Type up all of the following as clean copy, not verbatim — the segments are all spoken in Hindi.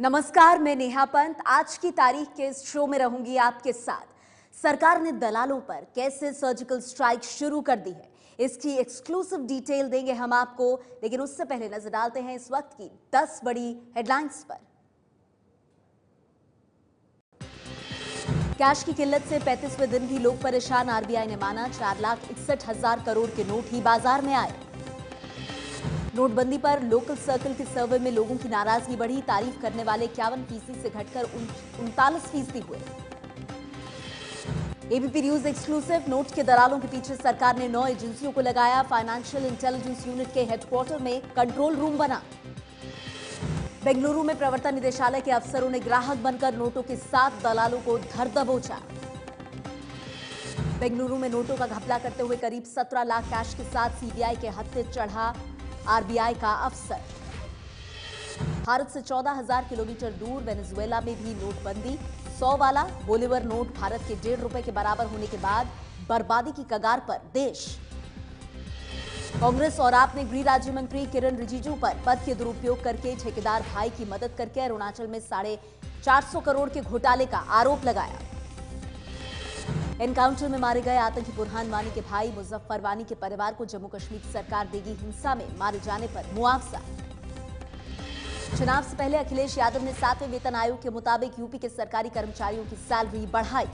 नमस्कार, मैं नेहा पंत। आज की तारीख के इस शो में रहूंगी आपके साथ। सरकार ने दलालों पर कैसे सर्जिकल स्ट्राइक शुरू कर दी है, इसकी एक्सक्लूसिव डिटेल देंगे हम आपको। लेकिन उससे पहले नजर डालते हैं इस वक्त की 10 बड़ी हेडलाइंस पर। कैश की किल्लत से 35वें दिन भी लोग परेशान। आरबीआई ने माना 4,61,000 करोड़ के नोट ही बाजार में आए। नोटबंदी पर लोकल सर्कल के सर्वे में लोगों की नाराजगी बढ़ी। तारीफ करने वाले 51% से घटकर 39% हुए। ABP news exclusive. नोट के दलालों के पीछे सरकार ने 9 एजेंसियों को लगाया। फाइनेंशियल इंटेलिजेंस यूनिट के हेडक्वार्टर में कंट्रोल रूम बना। बेंगलुरु में प्रवर्तन निदेशालय के अफसरों ने ग्राहक बनकर नोटों के 7 दलालों को धर दबोचा। बेंगलुरु में नोटों का घपला करते हुए करीब 17 लाख कैश के साथ सीबीआई के हत्थे चढ़ा आरबीआई का अफसर। भारत से 14,000 किलोमीटर दूर वेनेजुएला में भी नोटबंदी। 100 वाला बोलीवर नोट भारत के ₹1.5 के बराबर होने के बाद बर्बादी की कगार पर देश। कांग्रेस और आप ने गृह राज्य मंत्री किरण रिजिजू पर पद के दुरुपयोग करके ठेकेदार भाई की मदद करके अरुणाचल में 450 करोड़ के घोटाले का आरोप लगाया। एनकाउंटर में मारे गए आतंकी बुरहान वानी के भाई मुजफ्फर वानी के परिवार को जम्मू कश्मीर सरकार देगी हिंसा में मारे जाने पर मुआवजा। चुनाव से पहले अखिलेश यादव ने 7वें वेतन आयोग के मुताबिक यूपी के सरकारी कर्मचारियों की सैलरी बढ़ाई।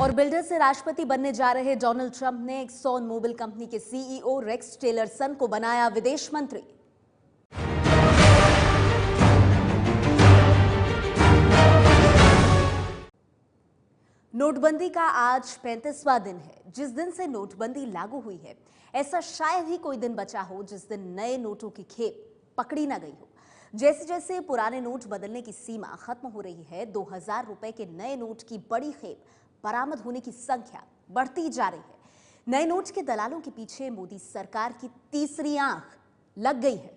और बिल्डर से राष्ट्रपति बनने जा रहे डोनाल्ड ट्रंप ने एक्सॉन मोबिल कंपनी के सीईओ रेक्स टिलरसन को बनाया विदेश मंत्री। नोटबंदी का आज 35वां दिन है। जिस दिन से नोटबंदी लागू हुई है, ऐसा शायद ही कोई दिन बचा हो जिस दिन नए नोटों की खेप पकड़ी ना गई हो। जैसे जैसे पुराने नोट बदलने की सीमा खत्म हो रही है, 2000 रुपए के नए नोट की बड़ी खेप बरामद होने की संख्या बढ़ती जा रही है। नए नोट के दलालों के पीछे मोदी सरकार की तीसरी आंख लग गई है।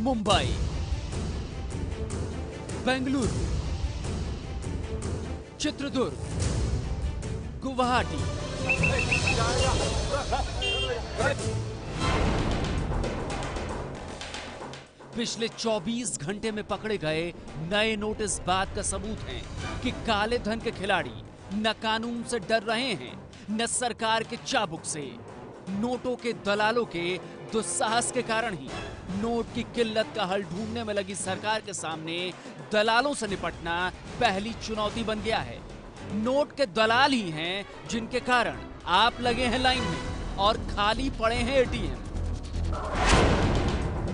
मुंबई, बेंगलुरु, चित्रदुर्ग, गुवाहाटी, पिछले 24 घंटे में पकड़े गए नए नोट इस बात का सबूत हैं कि काले धन के खिलाड़ी न कानून से डर रहे हैं, न सरकार के चाबुक से। नोटों के दलालों के दुस्साहस के कारण ही नोट की किल्लत का हल ढूंढने में लगी सरकार के सामने दलालों से निपटना पहली चुनौती बन गया है। नोट के दलाल ही हैं जिनके कारण आप लगे हैं लाइन में और खाली पड़े हैं एटीएम।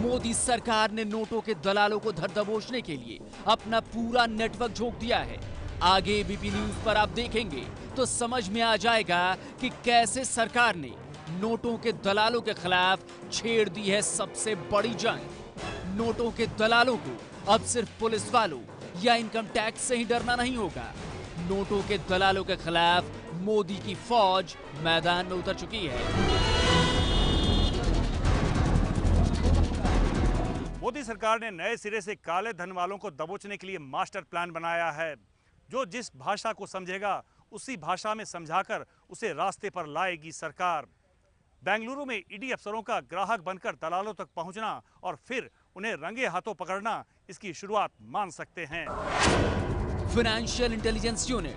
मोदी सरकार ने नोटों के दलालों को धर दबोचने के लिए अपना पूरा नेटवर्क झोंक दिया है। आगे एबीपी न्यूज पर आप देखेंगे तो समझ में आ जाएगा कि कैसे सरकार ने नोटों के दलालों के खिलाफ छेड़ दी है सबसे बड़ी जंग। नोटों के दलालों को अब सिर्फ पुलिस वालों या इनकम टैक्स से ही डरना नहीं होगा। नोटों के दलालों के खिलाफ मोदी की फौज मैदान में उतर चुकी है। मोदी सरकार ने नए सिरे से काले धन वालों को दबोचने के लिए मास्टर प्लान बनाया है। जो जिस भाषा को समझेगा उसी भाषा में समझाकर उसे रास्ते पर लाएगी सरकार। बेंगलुरु में ईडी अफसरों का ग्राहक बनकर दलालों तक पहुंचना और फिर उन्हें रंगे हाथों पकड़ना इसकी शुरुआत मान सकते हैं। फाइनेंशियल इंटेलिजेंस यूनिट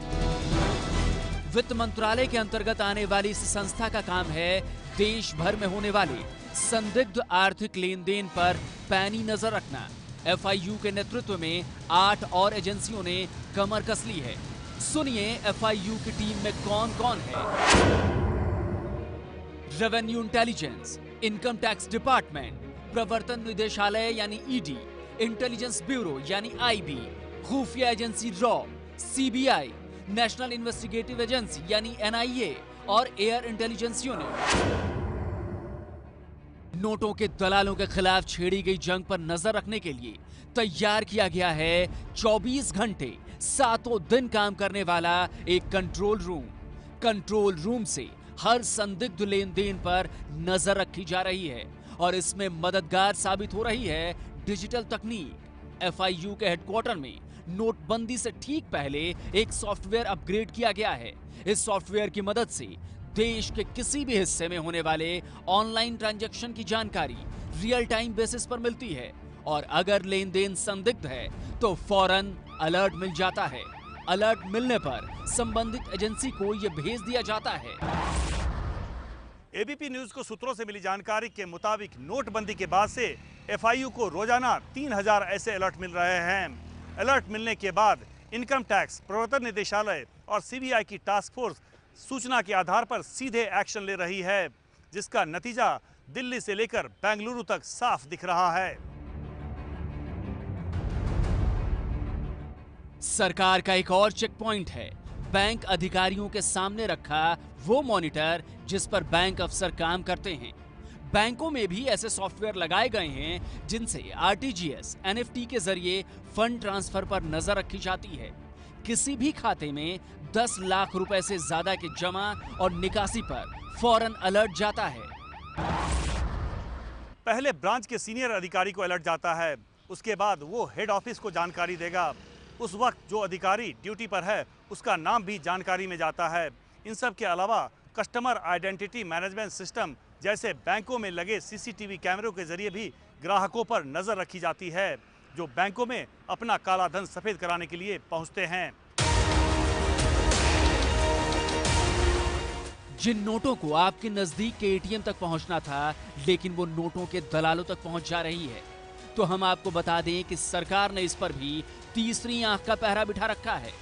वित्त मंत्रालय के अंतर्गत आने वाली इस संस्था का काम है देश भर में होने वाले संदिग्ध आर्थिक लेन देन पर पैनी नजर रखना। एफआईयू के नेतृत्व में 8 और एजेंसियों ने कमर कस ली है। सुनिए एफआईयू की टीम में कौन कौन है। Revenue intelligence, income tax department, प्रवर्तन निदेशालय यानी ईडी, इंटेलिजेंस ब्यूरो यानी आईबी, खुफिया agency raw, CBI, national investigative agency यानी एनआईए और एयर इंटेलिजेंस यूनिट। नोटों के दलालों के खिलाफ छेड़ी गई जंग पर नजर रखने के लिए तैयार किया गया है 24 घंटे 7 दिन काम करने वाला एक कंट्रोल रूम। कंट्रोल रूम से हर संदिग्ध लेन देन पर नजर रखी जा रही है और इसमें मददगार साबित हो रही है डिजिटल तकनीक। एफआईयू के हेडक्वार्टर में नोटबंदी से ठीक पहले एक सॉफ्टवेयर अपग्रेड किया गया है। इस सॉफ्टवेयर की मदद से देश के किसी भी हिस्से में होने वाले ऑनलाइन ट्रांजैक्शन की जानकारी रियल टाइम बेसिस पर मिलती है और अगर लेन देन संदिग्ध है तो फौरन अलर्ट मिल जाता है। अलर्ट मिलने पर संबंधित एजेंसी को यह भेज दिया जाता है। एबीपी न्यूज को सूत्रों से मिली जानकारी के मुताबिक नोटबंदी के बाद से एफआईयू को रोजाना 3000 ऐसे अलर्ट मिल रहे हैं। अलर्ट मिलने के बाद इनकम टैक्स, प्रवर्तन निदेशालय और सीबीआई की टास्क फोर्स सूचना के आधार पर सीधे एक्शन ले रही है, जिसका नतीजा दिल्ली से लेकर बेंगलुरु तक साफ दिख रहा है। सरकार का एक और चेक पॉइंट है बैंक अधिकारियों के सामने रखा वो मॉनिटर जिस पर बैंक अफसर काम करते हैं। बैंकों में भी ऐसे सॉफ्टवेयर लगाए गए हैं जिनसे आरटीजीएस, एनएफटी के जरिए फंड ट्रांसफर पर नजर रखी जाती है। किसी भी खाते में 10 लाख रुपए से ज्यादा के जमा और निकासी पर फौरन अलर्ट जाता है। पहले ब्रांच के सीनियर अधिकारी को अलर्ट जाता है, उसके बाद वो हेड ऑफिस को जानकारी देगा। उस वक्त जो अधिकारी ड्यूटी पर है उसका नाम भी जानकारी में जाता है। इन सब के अलावा कस्टमर आइडेंटिटी मैनेजमेंट सिस्टम जैसे बैंकों में लगे सीसीटीवी कैमरों के जरिए भी ग्राहकों पर नजर रखी जाती है, जो बैंकों में अपना काला धन सफेद कराने के लिए पहुंचते हैं। जिन नोटों को आपके नजदीक के एटीएम तक पहुंचना था, लेकिन वो नोटों के दलालों तक पहुंच जा रही है, तो हम आपको बता दें कि सरकार ने इस पर भी तीसरी आंख का पहरा बिठा रखा है।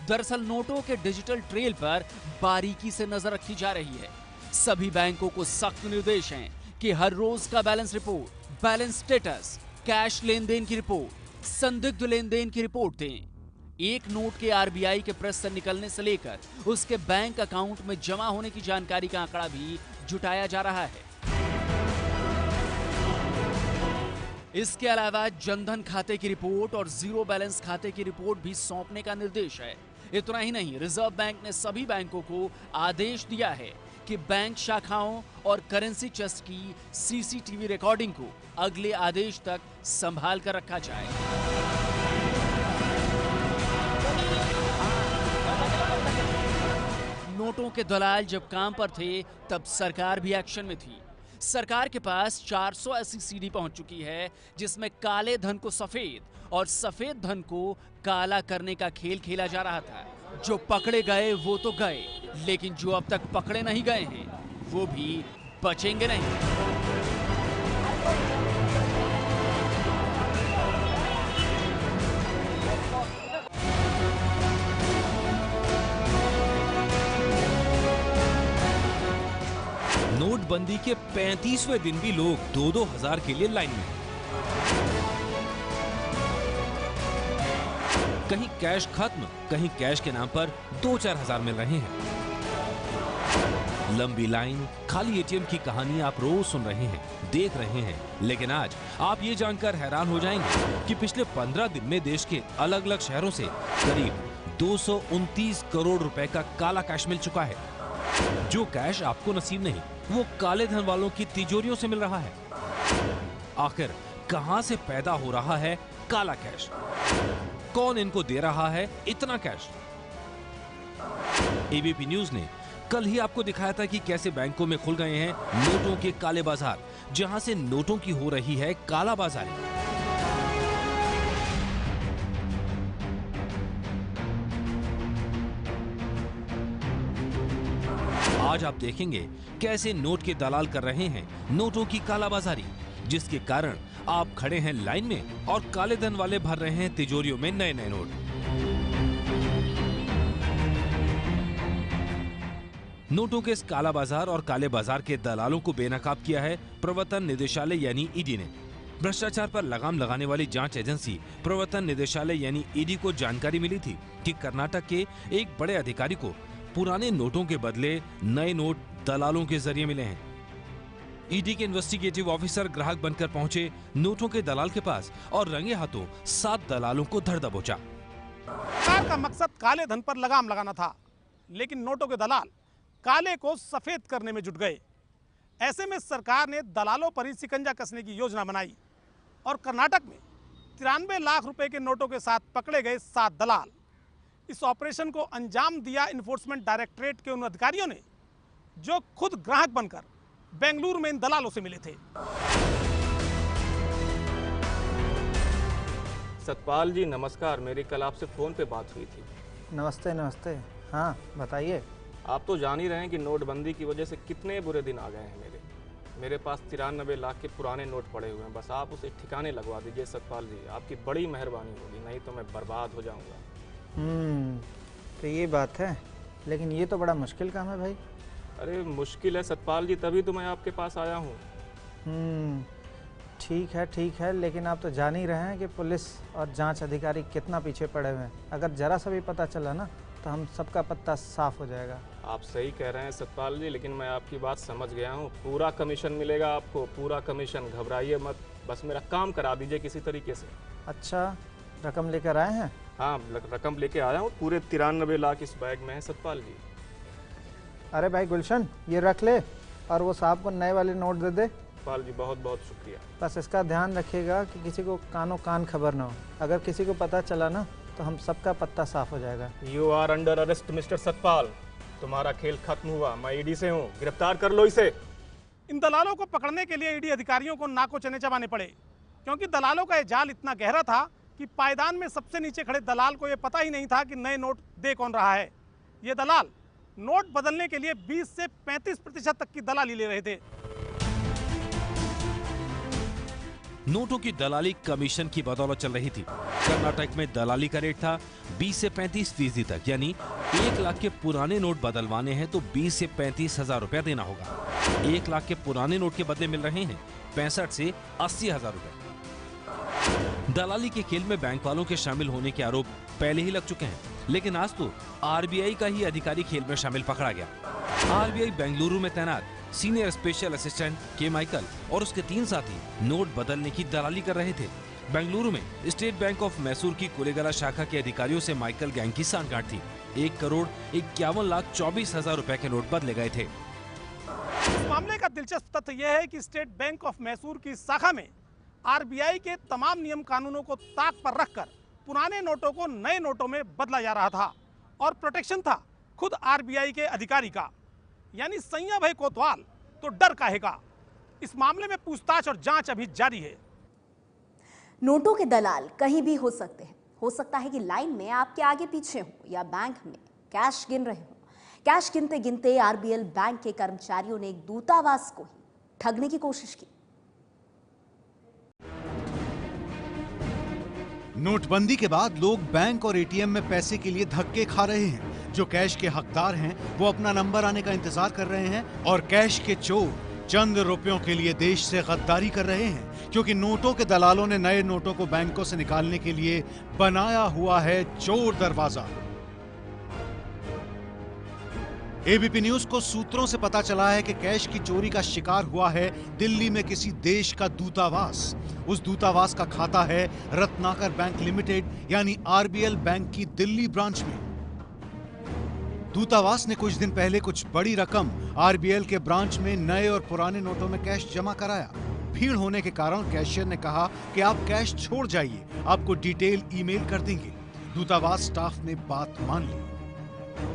दरअसल नोटों के डिजिटल ट्रेल पर बारीकी से नजर रखी जा रही है। सभी बैंकों को सख्त निर्देश हैं कि हर रोज का balance report, balance status, cash लेन देन की रिपोर्ट, संदिग्ध लेन देन की रिपोर्ट दें। एक नोट के आरबीआई के प्रेस से निकलने से लेकर उसके बैंक अकाउंट में जमा होने की जानकारी का आंकड़ा भी जुटाया जा रहा है। इसके अलावा जनधन खाते की रिपोर्ट और जीरो बैलेंस खाते की रिपोर्ट भी सौंपने का निर्देश है। इतना ही नहीं, रिजर्व बैंक ने सभी बैंकों को आदेश दिया है कि बैंक शाखाओं और करेंसी चेस्ट की सीसीटीवी रिकॉर्डिंग को अगले आदेश तक संभाल कर रखा जाए। नोटों के दलाल जब काम पर थे तब सरकार भी एक्शन में थी। सरकार के पास 400 ऐसी सीडी पहुंच चुकी है जिसमें काले धन को सफेद और सफेद धन को काला करने का खेल खेला जा रहा था। जो पकड़े गए वो तो गए, लेकिन जो अब तक पकड़े नहीं गए हैं वो भी बचेंगे नहीं। नोटबंदी के 35वें दिन भी लोग 2-2 हजार के लिए लाइन में। कहीं कैश खत्म, कहीं कैश के नाम पर 2-4 हजार मिल रहे हैं। लंबी लाइन, खाली एटीएम की कहानी आप रोज सुन रहे हैं, देख रहे हैं, लेकिन आज आप ये जानकर हैरान हो जाएंगे कि पिछले 15 दिन में देश के अलग अलग शहरों से करीब 229 करोड़ रुपए का काला कैश मिल चुका है। जो कैश आपको नसीब नहीं, वो काले धन वालों की तिजोरियों से मिल रहा है। आखिर कहां से पैदा हो रहा है काला कैश? कौन इनको दे रहा है इतना कैश? एबीपी न्यूज ने कल ही आपको दिखाया था कि कैसे बैंकों में खुल गए हैं नोटों के काले बाजार, जहां से नोटों की हो रही है काला बाजारी। आज आप देखेंगे कैसे नोट के दलाल कर रहे हैं नोटों की कालाबाजारी, जिसके कारण आप खड़े हैं लाइन में और काले धन वाले भर रहे हैं तिजोरियों में नए नए नोट। नोटों के इस काला बाजार और काले बाजार के दलालों को बेनकाब किया है प्रवर्तन निदेशालय यानी ईडी ने। भ्रष्टाचार पर लगाम लगाने वाली जांच एजेंसी प्रवर्तन निदेशालय यानी ईडी को जानकारी मिली थी कि कर्नाटक के एक बड़े अधिकारी को पुराने नोटों के बदले नए नोट दलालों के जरिए मिले हैं। ईडी के इन्वेस्टिगेटिव ऑफिसर ग्राहक बनकर पहुंचे नोटों के दलाल के पास और रंगे हाथों 7 दलालों को धर दबोचा। सरकार का मकसद काले धन पर लगाम लगाना था, लेकिन नोटों के दलाल काले को सफेद करने में जुट गए। ऐसे में सरकार ने दलालों पर ही शिकंजा कसने की योजना बनाई और कर्नाटक में 93 लाख रुपए के नोटों के साथ पकड़े गए 7 दलाल। इस ऑपरेशन को अंजाम दिया इन्फोर्समेंट डायरेक्टरेट के उन अधिकारियों ने जो खुद ग्राहक बनकर बेंगलुरु में इन दलालों से मिले थे। सतपाल जी नमस्कार, मेरी कल आपसे फ़ोन पे बात हुई थी। नमस्ते नमस्ते। हाँ बताइए। आप तो जान ही रहे हैं कि नोटबंदी की वजह से कितने बुरे दिन आ गए हैं। मेरे पास 93 लाख के पुराने नोट पड़े हुए हैं, बस आप उसे ठिकाने लगवा दीजिए सतपाल जी, आपकी बड़ी मेहरबानी होगी, नहीं तो मैं बर्बाद हो जाऊंगा। तो ये बात है, लेकिन ये तो बड़ा मुश्किल काम है भाई। अरे मुश्किल है सतपाल जी, तभी तो मैं आपके पास आया हूँ। ठीक है, लेकिन आप तो जान ही रहे हैं कि पुलिस और जांच अधिकारी कितना पीछे पड़े हुए हैं। अगर जरा सा भी पता चला ना तो हम सबका पत्ता साफ हो जाएगा। आप सही कह रहे हैं सतपाल जी, लेकिन मैं आपकी बात समझ गया हूँ। पूरा कमीशन मिलेगा आपको, पूरा कमीशन, घबराइए मत, बस मेरा काम करा दीजिए किसी तरीके से। अच्छा, रकम लेकर आए हैं? हाँ रकम लेके आया हूँ, पूरे 93 लाख इस बैग में है सतपाल जी। अरे भाई गुलशन, ये रख ले और वो साहब को नए वाले नोट दे दे। सतपाल जी बहुत बहुत शुक्रिया। बस इसका ध्यान रखिएगा कि किसी को कानो कान खबर ना हो। अगर किसी को पता चला ना तो हम सबका पत्ता साफ हो जाएगा। You are under arrest mister Satpal, तुम्हारा खेल खत्म हुआ। मैं ईडी से हूँ, गिरफ्तार कर लो इसे। इन दलालों को पकड़ने के लिए ईडी अधिकारियों को नाको चने चबाने पड़े, क्योंकि दलालों का ये जाल इतना गहरा था कि पायदान में सबसे नीचे खड़े दलाल को ये पता ही नहीं था कि नए नोट दे कौन रहा है। ये दलाल नोट बदलने के लिए 20 से 35% तक की दलाली ले रहे थे। नोटों की दलाली कमीशन की बदौलत चल रही थी। कर्नाटक में दलाली का रेट था 20 से 35% तक, यानी 1 लाख के पुराने नोट बदलवाने हैं तो 20 से 35 हजार रुपया देना होगा। 1 लाख के पुराने नोट के बदले मिल रहे हैं 65 से 80 हजार रुपए। दलाली के खेल में बैंक वालों के शामिल होने के आरोप पहले ही लग चुके हैं, लेकिन आज तो आरबीआई का ही अधिकारी खेल में शामिल पकड़ा गया। आरबीआई बेंगलुरु में तैनात सीनियर स्पेशल असिस्टेंट के माइकल और उसके 3 साथी नोट बदलने की दलाली कर रहे थे। बेंगलुरु में स्टेट बैंक ऑफ मैसूर की कुलेगला शाखा के अधिकारियों से माइकल गैंग की सांठगांठ थी। 1,51,24,000 रुपए के नोट बदले गए थे। इस मामले का दिलचस्प तथ्य यह है कि स्टेट बैंक ऑफ मैसूर की शाखा में आरबीआई के तमाम नियम कानूनों को ताक पर रखकर पुराने नोटों को नए नोटों में बदला जा रहा था, और प्रोटेक्शन था खुद आरबीआई के अधिकारी का, यानी सैया भाई कोतवाल, तो डर काहे का। इस मामले में पूछताछ और जांच अभी जारी है। नोटों के दलाल कहीं भी हो सकते हैं। हो सकता है कि लाइन में आपके आगे पीछे हो या बैंक में कैश गिन रहे हो। कैश गिनते गिनते आरबीएल बैंक के कर्मचारियों ने एक दूतावास को ही ठगने की कोशिश की। नोटबंदी के बाद लोग बैंक और एटीएम में पैसे के लिए धक्के खा रहे हैं। जो कैश के हकदार हैं वो अपना नंबर आने का इंतजार कर रहे हैं, और कैश के चोर चंद रुपयों के लिए देश से गद्दारी कर रहे हैं, क्योंकि नोटों के दलालों ने नए नोटों को बैंकों से निकालने के लिए बनाया हुआ है चोर दरवाजा। एबीपी न्यूज को सूत्रों से पता चला है कि कैश की चोरी का शिकार हुआ है दिल्ली में किसी देश का दूतावास। उस दूतावास का खाता है रत्नाकर बैंक लिमिटेड यानी आरबीएल बैंक की दिल्ली ब्रांच में। दूतावास ने कुछ दिन पहले कुछ बड़ी रकम आरबीएल के ब्रांच में नए और पुराने नोटों में कैश जमा कराया। भीड़ होने के कारण कैशियर ने कहा कि आप कैश छोड़ जाइए, आपको डिटेल ईमेल कर देंगे। दूतावास स्टाफ ने बात मान ली।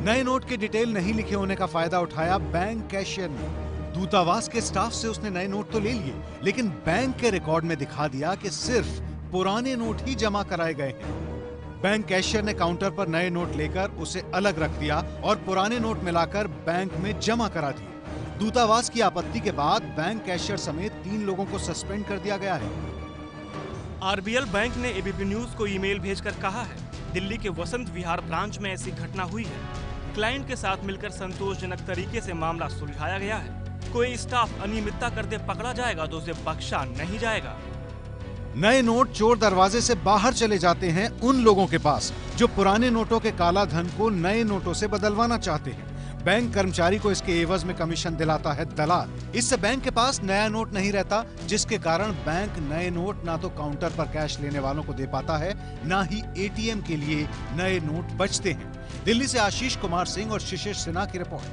नए नोट के डिटेल नहीं लिखे होने का फायदा उठाया बैंक कैशियर ने। दूतावास के स्टाफ से उसने नए नोट तो ले लिए, लेकिन बैंक के रिकॉर्ड में दिखा दिया कि सिर्फ पुराने नोट ही जमा कराए गए हैं। बैंक कैशियर ने काउंटर पर नए नोट लेकर उसे अलग रख दिया और पुराने नोट मिलाकर बैंक में जमा करा दिए। दूतावास की आपत्ति के बाद बैंक कैशियर समेत 3 लोगों को सस्पेंड कर दिया गया है। आरबीएल बैंक ने एबीपी न्यूज को ईमेल भेजकर कहा है, दिल्ली के वसंत विहार ब्रांच में ऐसी घटना हुई है। क्लाइंट के साथ मिलकर संतोषजनक तरीके से मामला सुलझाया गया है। कोई स्टाफ अनियमितता करते पकड़ा जाएगा तो उसे बख्शा नहीं जाएगा। नए नोट चोर दरवाजे से बाहर चले जाते हैं उन लोगों के पास जो पुराने नोटों के काला धन को नए नोटों से बदलवाना चाहते हैं। बैंक कर्मचारी को इसके एवज में कमीशन दिलाता है दलाल। इससे बैंक के पास नया नोट नहीं रहता, जिसके कारण बैंक नए नोट ना तो काउंटर पर कैश लेने वालों को दे पाता है, ना ही एटीएम के लिए नए नोट बचते हैं। दिल्ली से आशीष कुमार सिंह और शिशिर सिन्हा की रिपोर्ट।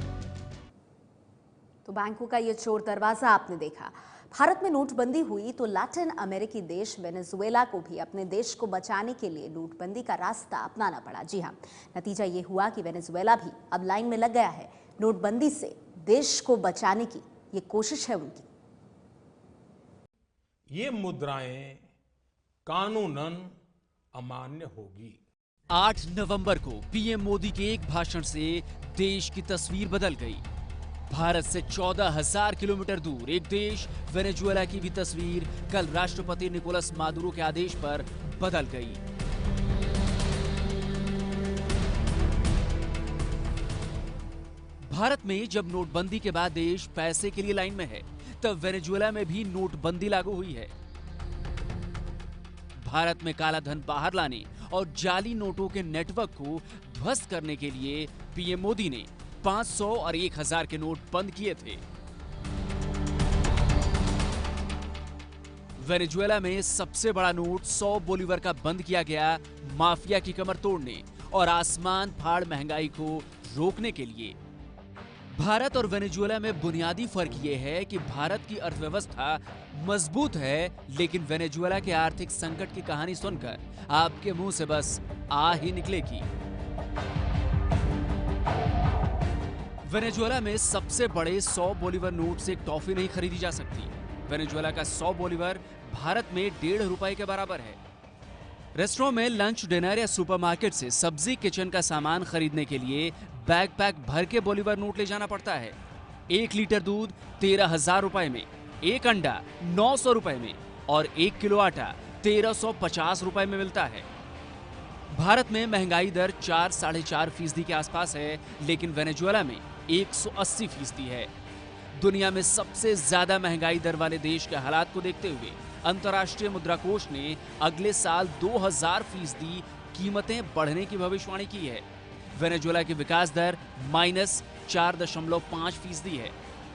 तो बैंकों का ये चोर दरवाजा आपने देखा। भारत में नोटबंदी हुई तो लैटिन अमेरिकी देश वेनेजुएला को भी अपने देश को बचाने के लिए नोटबंदी का रास्ता अपनाना पड़ा। जी हाँ, नतीजा ये हुआ कि वेनेजुएला भी अब लाइन में लग गया है। नोटबंदी से देश को बचाने की ये कोशिश है उनकी। ये मुद्राएं कानूनन अमान्य होगी। 8 नवंबर को पीएम मोदी के एक भाषण से देश की तस्वीर बदल गई। भारत से 14,000 किलोमीटर दूर एक देश वेनेजुएला की भी तस्वीर कल राष्ट्रपति निकोलस मादुरो के आदेश पर बदल गई। भारत में जब नोटबंदी के बाद देश पैसे के लिए लाइन में है, तब वेनेजुएला में भी नोटबंदी लागू हुई है। भारत में काला धन बाहर लाने और जाली नोटों के नेटवर्क को ध्वस्त करने के लिए पीएम मोदी ने 500 और 1000 के नोट बंद किए थे। वेनेजुएला में सबसे बड़ा नोट 100 बोलीवर का बंद किया गया माफिया की कमर तोड़ने और आसमान फाड़ महंगाई को रोकने के लिए। भारत और वेनेजुएला में बुनियादी फर्क यह है कि भारत की अर्थव्यवस्था मजबूत है, लेकिन वेनेजुएला के आर्थिक संकट की कहानी सुनकर आपके मुंह से बस आ ही निकलेगी। वेनेजुएला में सबसे बड़े 100 बोलीवर नोट से एक टॉफी नहीं खरीदी जा सकती। वेनेजुएला का 100 बोलीवर भारत में 1.5 रुपए के बराबर है। रेस्टोरेंट में लंच, डिनर या सुपरमार्केट से सब्जी, किचन का सामान खरीदने के लिए बैकपैक भर के बोलीवर नोट ले जाना पड़ता है। 1 लीटर दूध 13,000 रुपए में, 1 अंडा 900 रुपए में और 1 किलो आटा 1350 रुपए में मिलता है। भारत में महंगाई दर 4-4.5% के आसपास है, लेकिन वेनेजुएला में 180% है। दुनिया में सबसे ज्यादा महंगाई दर वाले देश के हालात को देखते हुए अंतर्राष्ट्रीय मुद्रा कोष ने अगले साल 2000% कीमतें बढ़ने की भविष्यवाणी की है। वेनेजुएला की विकास दर -4.5% है।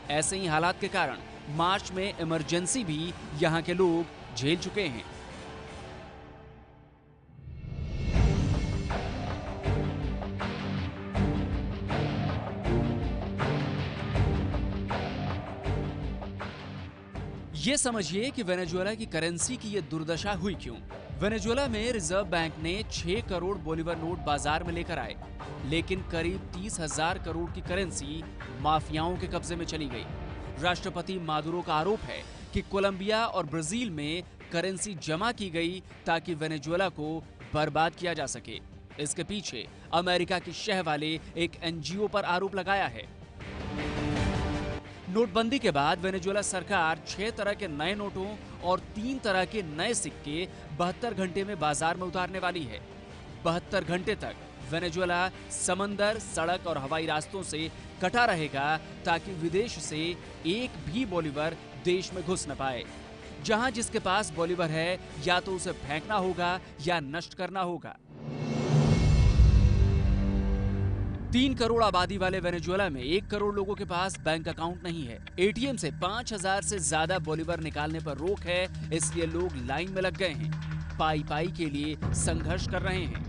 ऐसे ही हालात के कारण मार्च में इमरजेंसी भी यहां के लोग झेल चुके हैं। ये समझिए कि वेनेजुएला की करेंसी की ये दुर्दशा हुई क्यों। वेनेजुएला में रिजर्व बैंक ने 6 करोड़ बोलीवर नोट बाजार में लेकर आए, लेकिन करीब 30,000 करोड़ की करेंसी माफियाओं के कब्जे में चली गई। राष्ट्रपति मादुरो का आरोप है कि कोलंबिया और ब्राजील में करेंसी जमा की गई ताकि वेनेजुएला को बर्बाद किया जा सके। इसके पीछे अमेरिका की शह वाले एक एनजीओ पर आरोप लगाया है। नोटबंदी के बाद वेनेजुएला सरकार 6 तरह के नए नोटों और 3 तरह के नए सिक्के 72 घंटे में बाजार में उतारने वाली है। 72 घंटे तक वेनेजुएला समंदर, सड़क और हवाई रास्तों से कटा रहेगा ताकि विदेश से एक भी बोलीवर देश में घुस न पाए। जहां जिसके पास बोलीवर है, या तो उसे फेंकना होगा या नष्ट करना होगा। 3 करोड़ आबादी वाले वेनेजुएला में 1 करोड़ लोगों के पास बैंक अकाउंट नहीं है। एटीएम से 5000 से ज्यादा बोलीवर निकालने पर रोक है, इसलिए लोग लाइन में लग गए हैं, पाई के लिए संघर्ष कर रहे हैं।